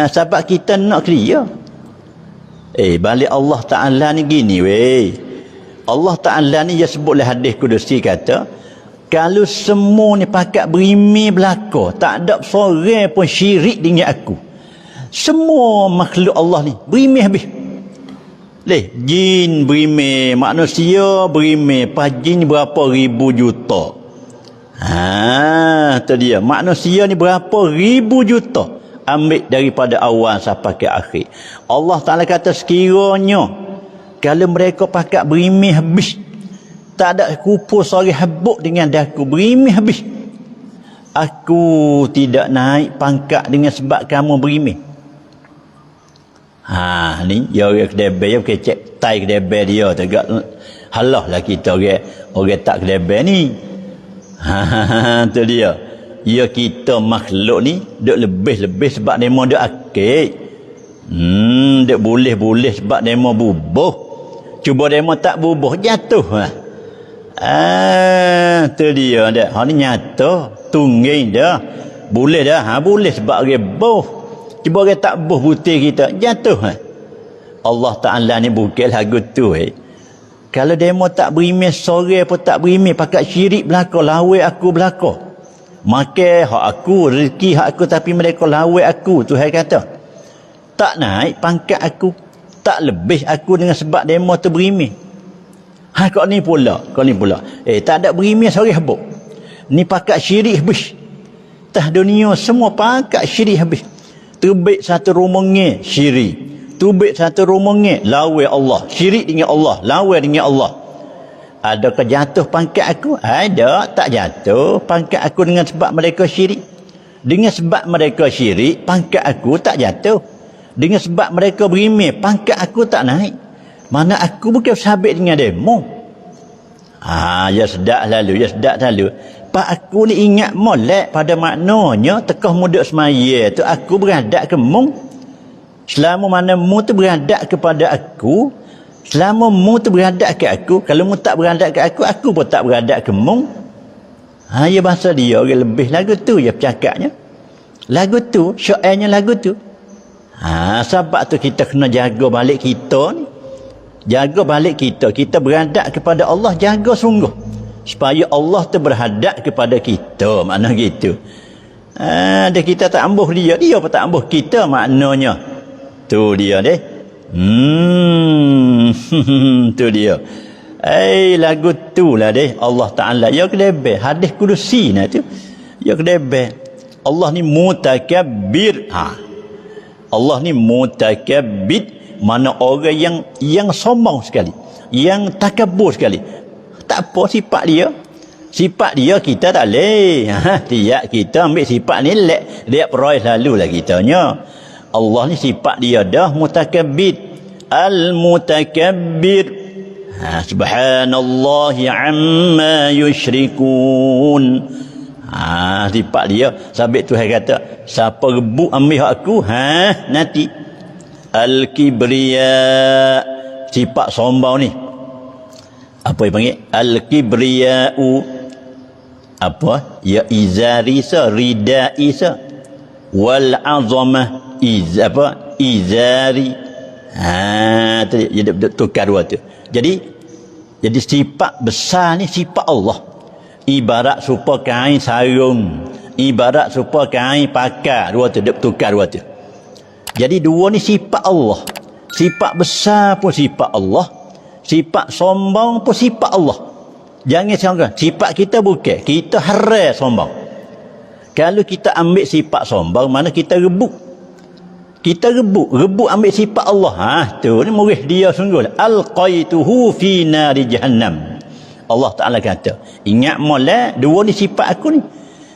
Sebab kita nak clear. Balik Allah Ta'ala ni gini weh. Allah Ta'ala ni dia sebutlah hadis kudusi kata, kalau semua ni pakat berimeh belaka, tak ada seorang pun syirik dengan aku, semua makhluk Allah ni berimeh habis. Jin berimeh, manusia berimeh, pajin berapa ribu juta. Tu dia. Manusia ni berapa ribu juta, ambil daripada awal sampai ke akhir. Allah Ta'ala kata sekiranya kalau mereka pakat berimeh habis, tak ada kupu sore habuk dengan daku, berimeh habis, aku tidak naik pangkat dengan sebab kamu berimeh. Ni dia orang kedebel, dia kecek tai kedebel dia tegak halah lah kita orang tak kedebel ni. Tu dia. Ya kita makhluk ni duk lebih-lebih sebab demo duk akid. Duk boleh-boleh sebab demo bubuh. Cuba demo tak bubuh jatuh. Tu dia dah. Ni nyata, tungging dah. Boleh dah. Boleh sebab orang buh. Cuba orang tak buh putih kita jatuh. Allah Ta'ala ni bukan lagu tu. Kalau demo tak berimeh sore pun tak berimeh, pakat syirik belaka, lawe aku belaka, makan hak aku, rezeki hak aku, tapi mereka lawe aku. Tuhan kata tak naik pangkat aku, tak lebih aku dengan sebab demo tu berimeh. Kau ni pula tak ada berimeh sore habuk, ni pakat syirik habis. Tah dunia semua pakat syirik habis. Terbit satu rombongan syirik, tubik satu rombongan lawa Allah, syirik dengan Allah, lawa dengan Allah. Adakah jatuh pangkat aku? Ada, tak jatuh pangkat aku dengan sebab mereka syirik. Dengan sebab mereka syirik, pangkat aku tak jatuh. Dengan sebab mereka berimeh, pangkat aku tak naik. Mana aku bukan sahabat dengan demo. Ya sedap lalu. Pak aku ni ingat molek pada maknanya tekah muda semaya tu aku beradab ke mung. Selama mana mu tu beradab kepada aku, selama mu tu beradab ke aku, kalau mu tak beradab ke aku pun tak beradab ke mu. Ya bahasa dia orang lebih lagu tu je bercakapnya. Lagu tu, syairnya lagu tu. Sebab tu kita kena jaga balik kita ni. Jaga balik kita. Kita berhadap kepada Allah, jaga sungguh. Supaya Allah tu berhadap kepada kita. Makna gitu. Dia kita tak ambuh dia. Dia pun tak ambuh kita maknanya. Tu dia deh. Tu dia. Lagu tu lah deh. Allah Ta'ala. Ya kedebeh. Hadis kudusi nah tu. Ya kedebeh. Allah ni mutakabbir. Allah ni mutakabbir. Mana orang yang sombong sekali. Yang takabur sekali. Tak apa sifat dia. Sifat dia kita tak boleh. Tiap kita ambil sifat ni lihat peroy selalu lah kitanya. Allah ni sifat dia dah mutakabbir. Al-mutakabbir. Subhanallahi amma yushrikun. Sifat dia. Sabit Tuhan kata, siapa rebut ambil hak aku, nanti. Al-kibriya. Sifat sombong ni. Apa yang panggil? Al-kibriya'u. Apa? Ya izari sa, ridai sa. Wal azamah izari. Jadi tukar dua tu. Jadi sifat besar ni sifat Allah. Ibarat serupa kain sarung, ibarat serupa kain pakar, dua tu tukar dua tu. Jadi dua ni sifat Allah. Sifat besar pun sifat Allah, sifat sombong pun sifat Allah. Jangan sangka sifat kita bukan, kita haram sombong. Kalau kita ambil sifat sombong, mana kita rebut. Kita rebut ambil sifat Allah. Tu ni murih dia sungguh. Alqaituhu fi nari jahannam. Allah Ta'ala kata, ingat molek dua ni sifat aku ni.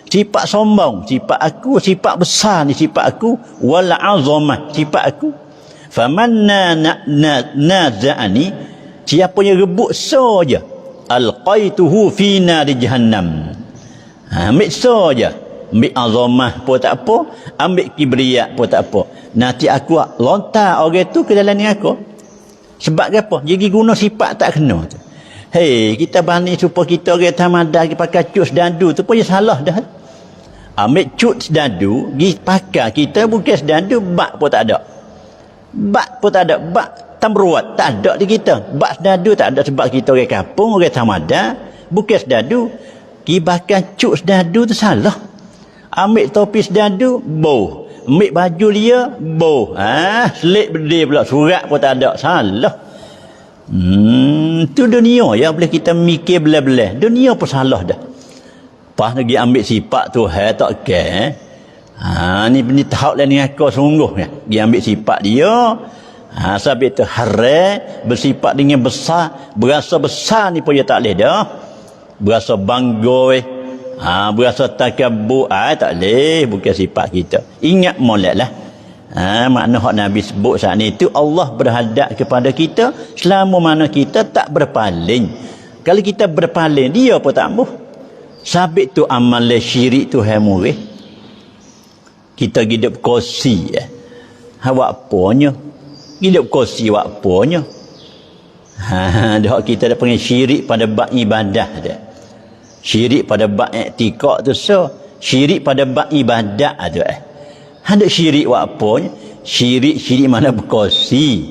Sifat sombong, sifat aku, sifat besar ni sifat aku, wal azamah sifat aku. Faman naza'ani, siapa yang rebut saja, alqaituhu fi nari jahannam. Ambil saja. Ambil azamah pun tak apa, ambil kibriya pun tak apa. Nanti aku lontar orang tu ke dalam ni aku. Sebab apa? Jadi guna sifat tak kena tu. Kita bani supaya kita orang tamada pergi pakai cut sedadu tu pun salah dah. Ambil cut sedadu, pergi pakai kita bukan sedadu, bak pun tak ada. Bak pun tak ada, bak tamruat tak ada di kita. Bak sedadu tak ada sebab kita orang kampung, orang tamada, bukan sedadu. Pergi pakai cut sedadu tu salah. Ambil topi sedadu, boh. Ambil baju dia, boh. Selit berdiri pula, surat pun tak ada, salah. Tu dunia ya, boleh kita mikir belah-belah. Dunia pun salah dah. Pas lagi ambil sifat tu, tak ke. Ni tahap lain dengan aku sungguh ya. Dia ambil sifat dia. Sebab itu haram bersifat dengan besar, berasa besar ni pun dia tak boleh dah. Berasa bangga berasa takabur, tak boleh, bukan sifat kita. Ingat molek lah. Makna hak Nabi sebut saat ni itu, Allah berhadap kepada kita selama mana kita tak berpaling. Kalau kita berpaling, dia pun tak ambuh. Sabit tu amal syirik tu murih. Kita hidup kursi awak apanya? Hidup kursi awak apanya? Dah kita dah panggil syirik pada bab ibadah dia. Syirik pada bab i'tikad tu syirik pada bab ibadat tu Hendak syirik wak apa? Syirik mana berkursi.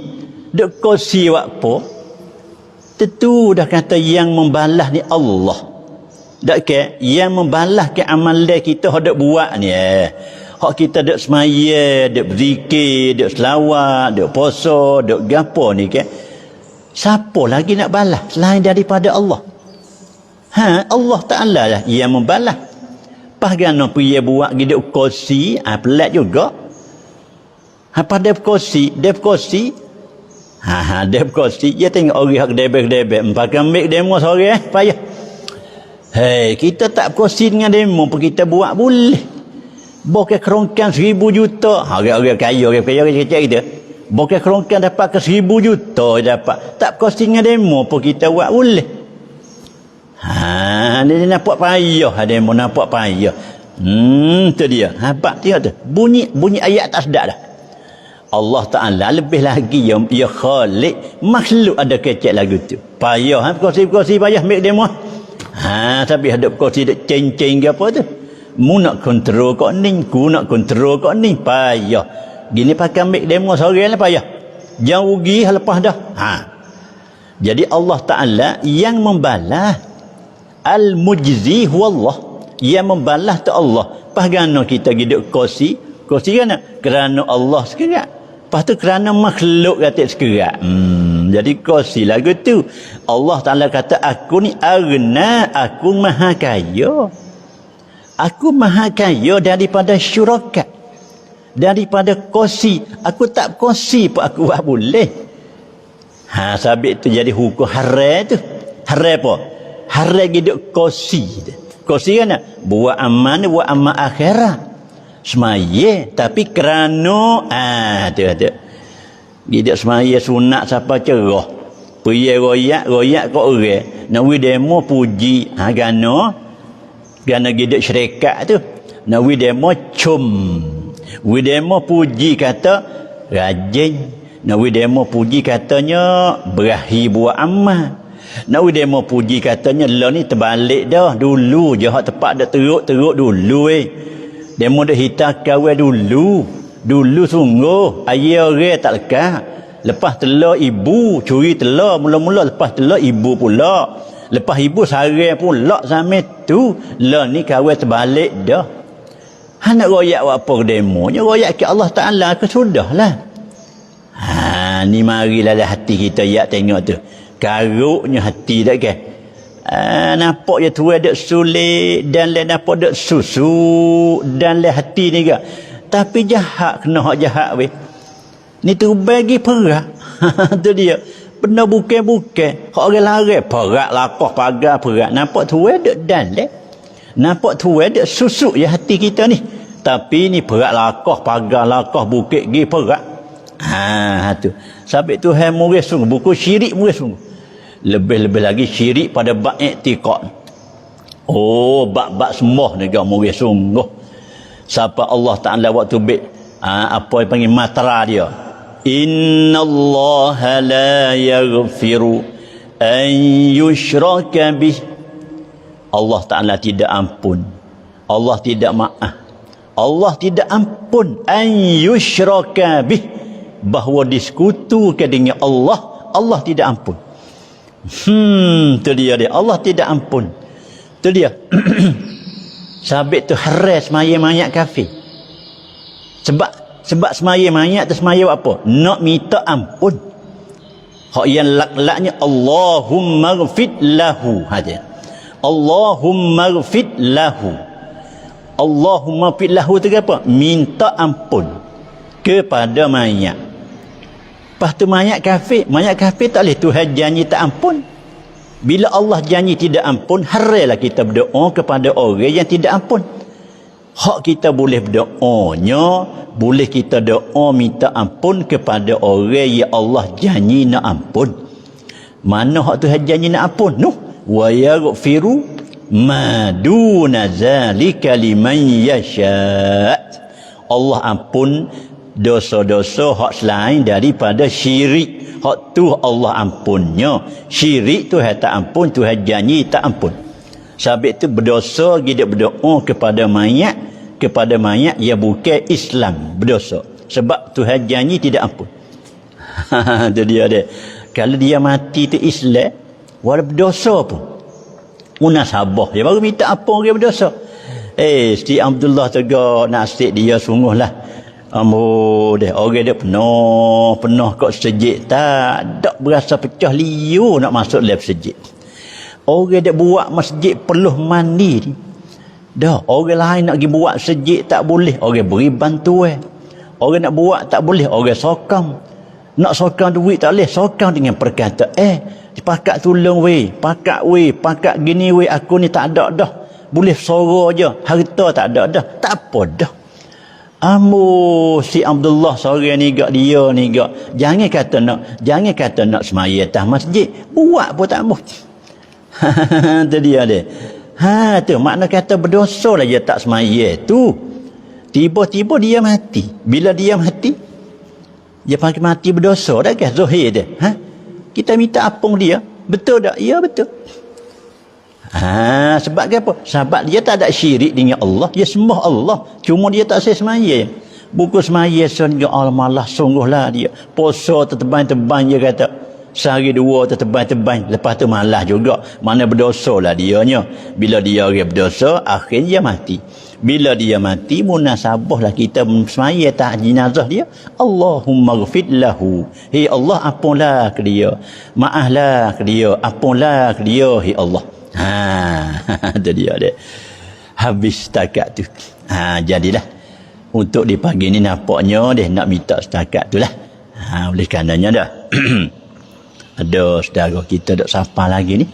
Dek kursi wak apa? Tentu dah kata yang membalas ni Allah. Dak ke yang membalas ke amalan kita hendak buat ni hak kita dak semaya, dak berzikir, dak selawat, dak puasa, dak gapo ni ke. Siapa lagi nak balas selain daripada Allah? Allah Ta'ala lah yang membalas. Pahgana pergi buat hidup kursi, pelat juga. Pada kursi, dep kursi, dia tengok orang hak debek-debek, pakai mic demo sore payah. Kita tak kursi dengan demo pun kita buat boleh. Bukan kerongkan 1,000 juta. Orang kaya, orang kecil kita. Bukan kerongkan dapat ke 1,000 juta dapat. Tak kursi dengan demo pun kita buat boleh. Dia nampak payah, demo nampak payah. Tu dia. Habaq tengok tu. Bunyi ayat tak sedap dah. Allah Ta'ala lebih lagi ya khalik makhluk ada kecek lagu tu. Payah kursi payah ambil demo. Tapi hadap kursi dak ceng-ceng ke apa tu? Mu nak kontrol kau ni, ku nak kontrol kau ni, payah. Gini pakai mic demo seorang lah payah. Jangan rugi lepas dah. Jadi Allah Ta'ala yang membalas. Al-mujzi huwa Allah. Yang membalas tu Allah. Pahagana kita hidup kursi. Kursi kan? Kerana Allah sekerat. Lepas tu kerana makhluk kata sekerat. Jadi kursi lagu tu. Allah Ta'ala kata, aku ni arna, aku maha kaya. Aku maha kaya daripada syurakat. Daripada kursi. Aku tak kursi pun aku buat boleh. Sabit tu jadi hukum haram tu. Haram apa? Haram hidup kursi. Kursi kan? Buat amal akhirat. Semaya. Tapi kerana tu. Hidup semaya sunat siapa cerah. Pergi royak kau orang. Nawi demo puji. Kerana hidup syarikat tu. Nawi demo cum. Widemo puji kata rajin. Nawi demo puji katanya berahi buat amal. Nawi demo puji katanya lah ni terbalik dah. Dulu je hak tepat dak teruk dulu Demo dak hitak kawai dulu. Dulu sungguh ayah orang tak lekat. Lepas telur ibu curi telur mula-mula, lepas telur ibu pula. Lepas ibu sarang pula sampai tu. Lah ni kawai terbalik dah. Nak royak apa demonya? Royak ke Allah Ta'ala ke sudahlah. Ni marilah hati kita ya tengok tu. Karuknya hati tak ke? Nampak je tu ada sulit dan le nampak ada susu dan le hati ni ke. Tapi jahat kena hak jahat weh. Ni tu bagi perak. Tu dia. Benda bukan. Hak orang lari perak lakoh pagar perak. Nampak tu ada dan le. Nampak tu ada susuk je hati kita ni. Tapi ni perak lakoh pagar lakoh bukit gi perak. Tu. Sabit tu hai murid sungguh buku syirik murid sungguh. Lebih-lebih lagi syirik pada bab i'tiqad. Bab sembah ni gak murid sungguh. Siapa Allah Ta'ala waktu apa yang panggil matra dia. Innallaha la yaghfiru an yushraka bih. Allah Ta'ala tidak ampun. Allah tidak maaf. Allah tidak ampun an yushraka bih. Bahawa disekutukan dengan Allah. Allah tidak ampun. Tu dia. Allah tidak ampun. Tu dia. Sabit tu haras semaya mayat kafir. Sebab semaya mayat tu semaya apa? Nak minta ampun. Hak yang lak-laknya Allahumma ghfir lahu. Allahumma ghfir lahu. Allahumma ghfir lahu tu apa? Minta ampun kepada mayat. Lepas tu mayat kafir tak boleh Tuhan janji tak ampun. Bila Allah janji tidak ampun, haralah kita berdoa kepada orang yang tidak ampun. Hak kita boleh berdoanya, boleh kita doa minta ampun kepada orang yang Allah janji nak ampun. Mana hak Tuhan janji nak ampun? Wa yaghfiru ma duna zalika liman yasha. Allah ampun dosa-dosa hak selain daripada syirik. Hak tu Allah ampunnya. Syirik tu tak ampun, Tuhan janji tak ampun. Sebab tu berdosa kita berdoa kepada mayat yang bukan Islam berdosa. Sebab Tuhan janji tidak ampun. Itu dia. Kalau dia mati tu Islam, walaupun berdosa pun munasabah dia baru minta ampun orang berdosa. Siti Abdullah tegak nasib dia sungguhlah. Orang dia penuh kat sejid tak berasa pecah liu nak masuk dalam sejid. Orang dia buat masjid perlu mandi ni. Orang lain nak pergi buat sejid tak boleh, orang beri bantuan. Orang nak buat tak boleh, orang sokong. Nak sokong duit tak boleh, sokong dengan perkataan pakat tolong pakat gini aku ni tak ada dah. Boleh soro je, harta tak ada dah. Tak apa dah. Si Abdullah seorang ni dia ni jangan kata nak semaya atas masjid, buat pun tak boleh. Tu dia. Tu makna kata berdosa lah dia tak semaya tu. Tiba-tiba dia mati. Bila dia mati, dia panggil mati berdosa dah ke zahir dia. Kita minta ampun dia, betul tak? Ya betul. Sebab apa? Sebab dia tak ada syirik dengan Allah, dia sembah Allah, cuma dia tak semaya. Buku semaya sungguh Allah malah sungguhlah dia. Puasa tertebang-tebang dia kata. Sehari dua tertebang-tebang, lepas tu malah juga. Mana berdosalah dianya. Bila dia orang berdosa, akhirnya dia mati. Bila dia mati, munasabahlah kita semaya tak jenazah dia. Allahumma ghfir lahu. Hei Allah, ampunlah ke dia. Maaflah ke dia. Ampunlah ke dia, hei Allah. Itu dia deh. Habis setakat tu. Jadilah untuk di pagi ni nampaknya dia nak minta setakat tu lah. Oleh karenanya dah. Ada saudara kita duk sapa lagi ni.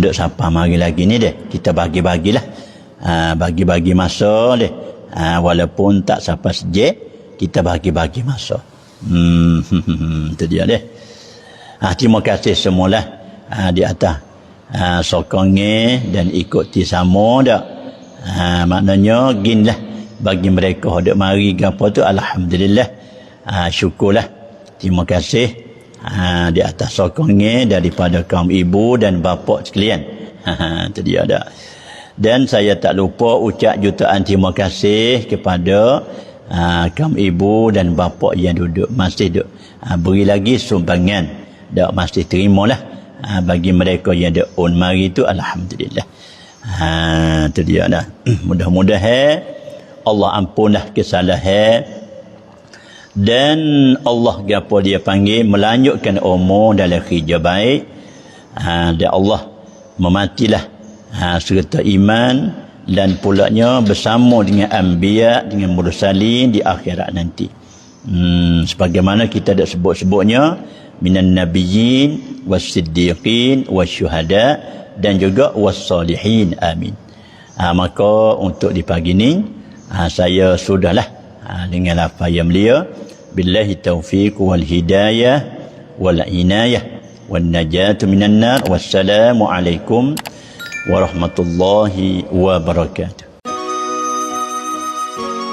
Duk sapa mari lagi ni deh. Kita bagi-bagilah. Bagi-bagi masa deh. Walaupun tak sapa sejak, kita bagi-bagi masa. Itu dia deh. Terima kasih semualah. Di atas sokongnya dan ikuti sama dak. Maknanya ginlah bagi mereka hendak mari gapo tu, alhamdulillah. Syukurlah. Terima kasih di atas sokongnya daripada kaum ibu dan bapa sekalian. Itu dia dak. Dan saya tak lupa ucap jutaan terima kasih kepada kaum ibu dan bapa yang duduk masih duk beri lagi sumbangan. Dak masih terimalah. Bagi mereka yang ada on mari itu, alhamdulillah. Itu dia dah. Mudah-mudahan Allah ampunlah kesalahan dan Allah gapo dia panggil melanjutkan umur dalam kerja baik. Dan Allah mematilah serta iman dan pulaknya bersama dengan anbiya, dengan mursalin di akhirat nanti. Sebagaimana kita dah sebut-sebutnya, minan nabiyyin was-siddiqin wasyuhada dan juga was-salihin, amin. Maka untuk di pagi ni saya sudahlah dengan apa yang mulia. Billahi taufiq wal hidayah wal inayah wan najatu minan nar. Wassalamu alaikum warahmatullahi wabarakatuh.